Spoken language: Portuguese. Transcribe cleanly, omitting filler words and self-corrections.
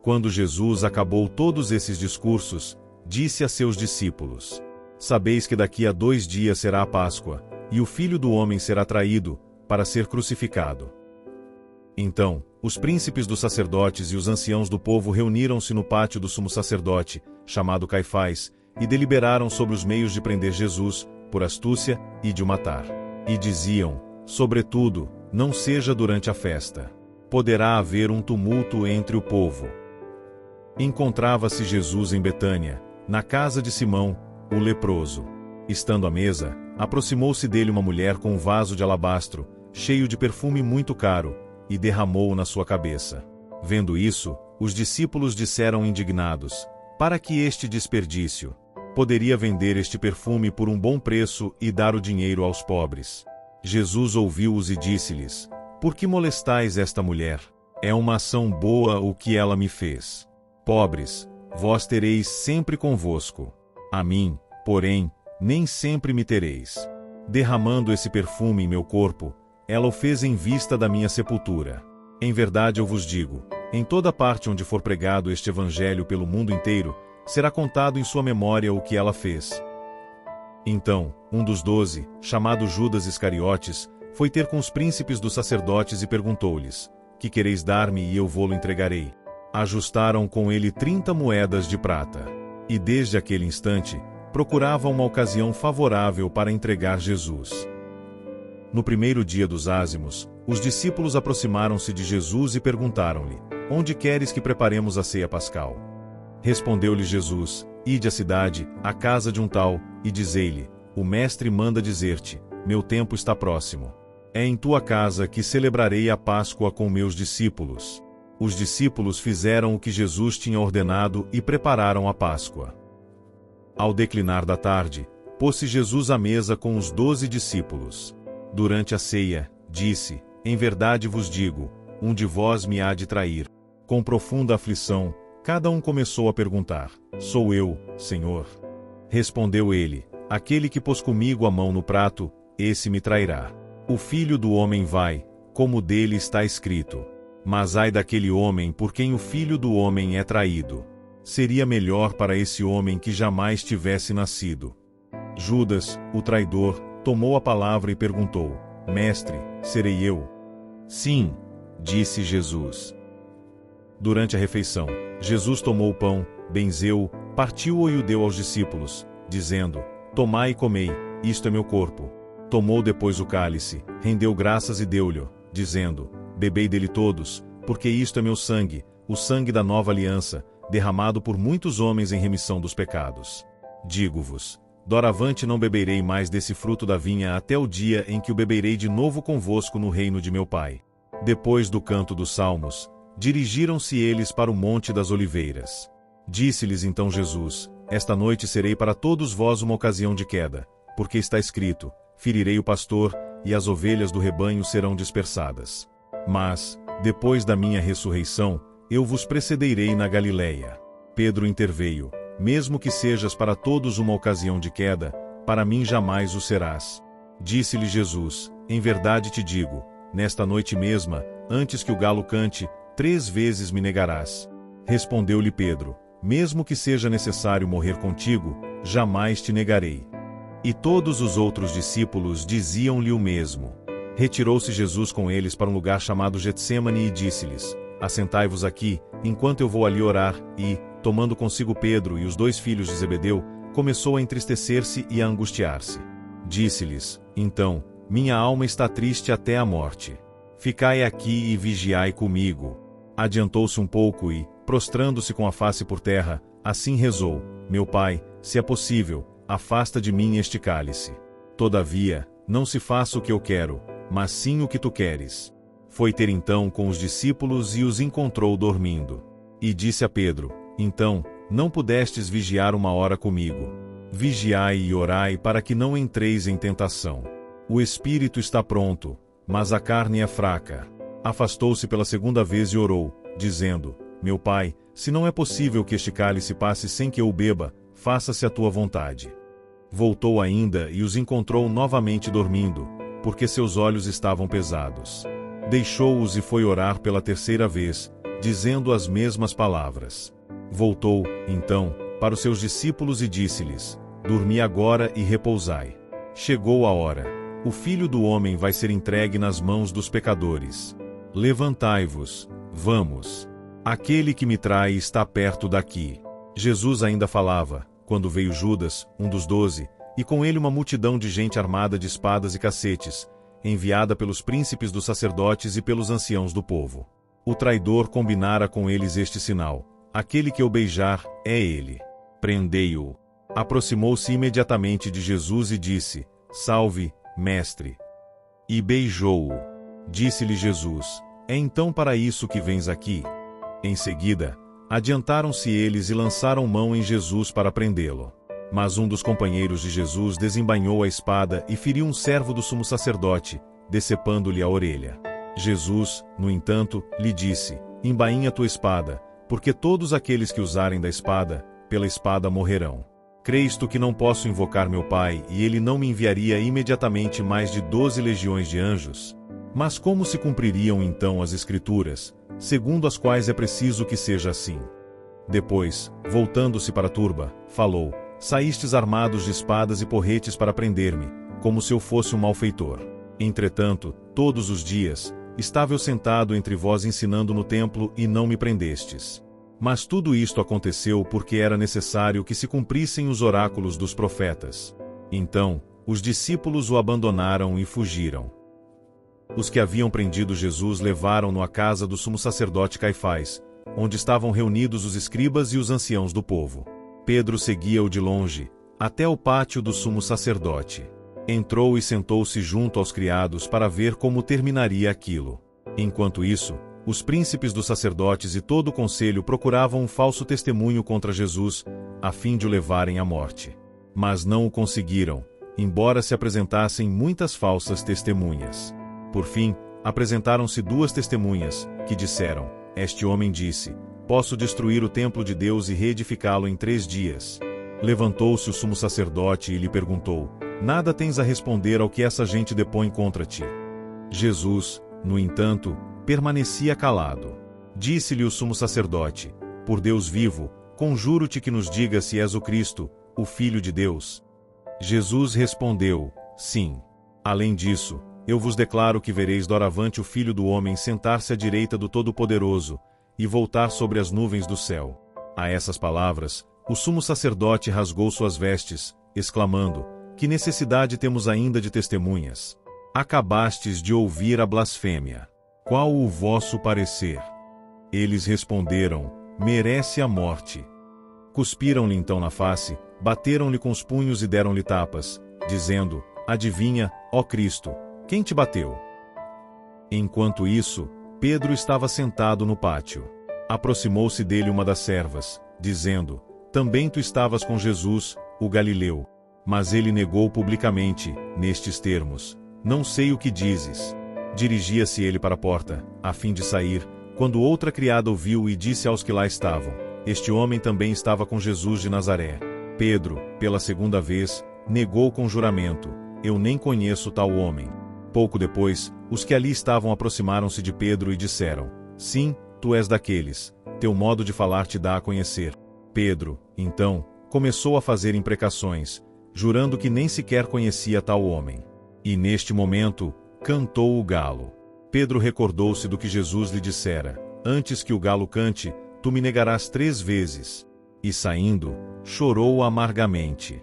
Quando Jesus acabou todos esses discursos, disse a seus discípulos: Sabeis que daqui a 2 dias será a Páscoa, e o Filho do Homem será traído, para ser crucificado. Então, os príncipes dos sacerdotes e os anciãos do povo reuniram-se no pátio do sumo sacerdote, chamado Caifás, e deliberaram sobre os meios de prender Jesus, por astúcia, e de o matar. E diziam: Sobretudo, não seja durante a festa. Poderá haver um tumulto entre o povo. Encontrava-se Jesus em Betânia, na casa de Simão, o leproso. Estando à mesa, aproximou-se dele uma mulher com um vaso de alabastro, cheio de perfume muito caro, e derramou-o na sua cabeça. Vendo isso, os discípulos disseram indignados: Para que este desperdício? Poderia vender este perfume por um bom preço e dar o dinheiro aos pobres. Jesus ouviu-os e disse-lhes: Por que molestais esta mulher? É uma ação boa o que ela me fez. Pobres, vós tereis sempre convosco. A mim, porém, nem sempre me tereis. Derramando esse perfume em meu corpo, ela o fez em vista da minha sepultura. Em verdade eu vos digo, em toda parte onde for pregado este evangelho pelo mundo inteiro, será contado em sua memória o que ela fez. Então, um dos 12, chamado Judas Iscariotes, foi ter com os príncipes dos sacerdotes e perguntou-lhes: Que quereis dar-me e eu vô-lo entregarei? Ajustaram com ele 30 moedas de prata. E desde aquele instante, procuravam uma ocasião favorável para entregar Jesus. No primeiro dia dos ázimos, os discípulos aproximaram-se de Jesus e perguntaram-lhe: Onde queres que preparemos a ceia pascal? Respondeu-lhe Jesus: Ide à cidade, à casa de um tal, e dizei-lhe: O mestre manda dizer-te: Meu tempo está próximo. É em tua casa que celebrarei a Páscoa com meus discípulos. Os discípulos fizeram o que Jesus tinha ordenado e prepararam a Páscoa. Ao declinar da tarde, pôs-se Jesus à mesa com os 12 discípulos. Durante a ceia, disse: Em verdade vos digo, um de vós me há de trair. Com profunda aflição, cada um começou a perguntar: Sou eu, Senhor? Respondeu ele: Aquele que pôs comigo a mão no prato, esse me trairá. O Filho do Homem vai, como dele está escrito. Mas ai daquele homem por quem o Filho do Homem é traído. Seria melhor para esse homem que jamais tivesse nascido. Judas, o traidor, tomou a palavra e perguntou: Mestre, serei eu? Sim, disse Jesus. Durante a refeição, Jesus tomou o pão, benzeu-o, partiu-o e o deu aos discípulos, dizendo: Tomai e comei, isto é meu corpo. Tomou depois o cálice, rendeu graças e deu-lhe, dizendo: Bebei dele todos, porque isto é meu sangue, o sangue da nova aliança, derramado por muitos homens em remissão dos pecados. Digo-vos: doravante não beberei mais desse fruto da vinha até o dia em que o beberei de novo convosco no reino de meu Pai. Depois do canto dos salmos, dirigiram-se eles para o Monte das Oliveiras. Disse-lhes então Jesus: Esta noite serei para todos vós uma ocasião de queda, porque está escrito: Ferirei o pastor, e as ovelhas do rebanho serão dispersadas. Mas, depois da minha ressurreição, eu vos precederei na Galileia. Pedro interveio: Mesmo que sejas para todos uma ocasião de queda, para mim jamais o serás. Disse-lhe Jesus: Em verdade te digo, nesta noite mesma, antes que o galo cante, 3 vezes me negarás. Respondeu-lhe Pedro: Mesmo que seja necessário morrer contigo, jamais te negarei. E todos os outros discípulos diziam-lhe o mesmo. Retirou-se Jesus com eles para um lugar chamado Getsêmani e disse-lhes: Assentai-vos aqui, enquanto eu vou ali orar, e, tomando consigo Pedro e os 2 filhos de Zebedeu, começou a entristecer-se e a angustiar-se. Disse-lhes, então: Minha alma está triste até a morte. Ficai aqui e vigiai comigo. Adiantou-se um pouco e, prostrando-se com a face por terra, assim rezou: Meu Pai, se é possível, afasta de mim este cálice. Todavia, não se faça o que eu quero, mas sim o que tu queres. Foi ter então com os discípulos e os encontrou dormindo. E disse a Pedro: Então, não pudestes vigiar 1 hora comigo? Vigiai e orai para que não entreis em tentação. O espírito está pronto, mas a carne é fraca. Afastou-se pela 2ª vez e orou, dizendo: Meu Pai, se não é possível que este cálice passe sem que eu o beba, faça-se a tua vontade. Voltou ainda e os encontrou novamente dormindo, porque seus olhos estavam pesados. Deixou-os e foi orar pela 3ª vez, dizendo as mesmas palavras. Voltou, então, para os seus discípulos e disse-lhes: Dormi agora e repousai. Chegou a hora. O Filho do Homem vai ser entregue nas mãos dos pecadores. Levantai-vos, vamos. Aquele que me trai está perto daqui. Jesus ainda falava, quando veio Judas, um dos 12, e com ele uma multidão de gente armada de espadas e cacetes, enviada pelos príncipes dos sacerdotes e pelos anciãos do povo. O traidor combinara com eles este sinal: aquele que eu beijar, é ele. Prendei-o. Aproximou-se imediatamente de Jesus e disse: Salve, mestre. E beijou-o. Disse-lhe Jesus: É então para isso que vens aqui? Em seguida, adiantaram-se eles e lançaram mão em Jesus para prendê-lo. Mas um dos companheiros de Jesus desembainhou a espada e feriu um servo do sumo sacerdote, decepando-lhe a orelha. Jesus, no entanto, lhe disse: Embainha tua espada, porque todos aqueles que usarem da espada, pela espada morrerão. Crês tu que não posso invocar meu Pai e ele não me enviaria imediatamente mais de 12 legiões de anjos? Mas como se cumpririam então as Escrituras, segundo as quais é preciso que seja assim? Depois, voltando-se para a turba, falou: Saístes armados de espadas e porretes para prender-me, como se eu fosse um malfeitor. Entretanto, todos os dias, estava eu sentado entre vós ensinando no templo e não me prendestes. Mas tudo isto aconteceu porque era necessário que se cumprissem os oráculos dos profetas. Então, os discípulos o abandonaram e fugiram. Os que haviam prendido Jesus levaram-no à casa do sumo sacerdote Caifás, onde estavam reunidos os escribas e os anciãos do povo. Pedro seguia-o de longe, até o pátio do sumo sacerdote. Entrou e sentou-se junto aos criados para ver como terminaria aquilo. Enquanto isso, os príncipes dos sacerdotes e todo o conselho procuravam um falso testemunho contra Jesus, a fim de o levarem à morte. Mas não o conseguiram, embora se apresentassem muitas falsas testemunhas. Por fim, apresentaram-se 2 testemunhas, que disseram: Este homem disse: Posso destruir o templo de Deus e reedificá-lo em 3 dias. Levantou-se o sumo sacerdote e lhe perguntou: Nada tens a responder ao que essa gente depõe contra ti? Jesus, no entanto, permanecia calado. Disse-lhe o sumo sacerdote: Por Deus vivo, conjuro-te que nos diga se és o Cristo, o Filho de Deus. Jesus respondeu: Sim. Além disso, eu vos declaro que vereis doravante o Filho do Homem sentar-se à direita do Todo-Poderoso, e voltar sobre as nuvens do céu. A essas palavras, o sumo sacerdote rasgou suas vestes, exclamando: Que necessidade temos ainda de testemunhas? Acabastes de ouvir a blasfêmia. Qual o vosso parecer? Eles responderam: Merece a morte. Cuspiram-lhe então na face, bateram-lhe com os punhos e deram-lhe tapas, dizendo: Adivinha, ó Cristo, quem te bateu? Enquanto isso, Pedro estava sentado no pátio. Aproximou-se dele uma das servas, dizendo: Também tu estavas com Jesus, o Galileu. Mas ele negou publicamente, nestes termos: Não sei o que dizes. Dirigia-se ele para a porta, a fim de sair, quando outra criada o viu e disse aos que lá estavam: Este homem também estava com Jesus de Nazaré. Pedro, pela segunda vez, negou com juramento: Eu nem conheço tal homem. Pouco depois, os que ali estavam aproximaram-se de Pedro e disseram: Sim, tu és daqueles, teu modo de falar te dá a conhecer. Pedro, então, começou a fazer imprecações, jurando que nem sequer conhecia tal homem. E neste momento, cantou o galo. Pedro recordou-se do que Jesus lhe dissera: Antes que o galo cante, tu me negarás 3 vezes. E saindo, chorou amargamente.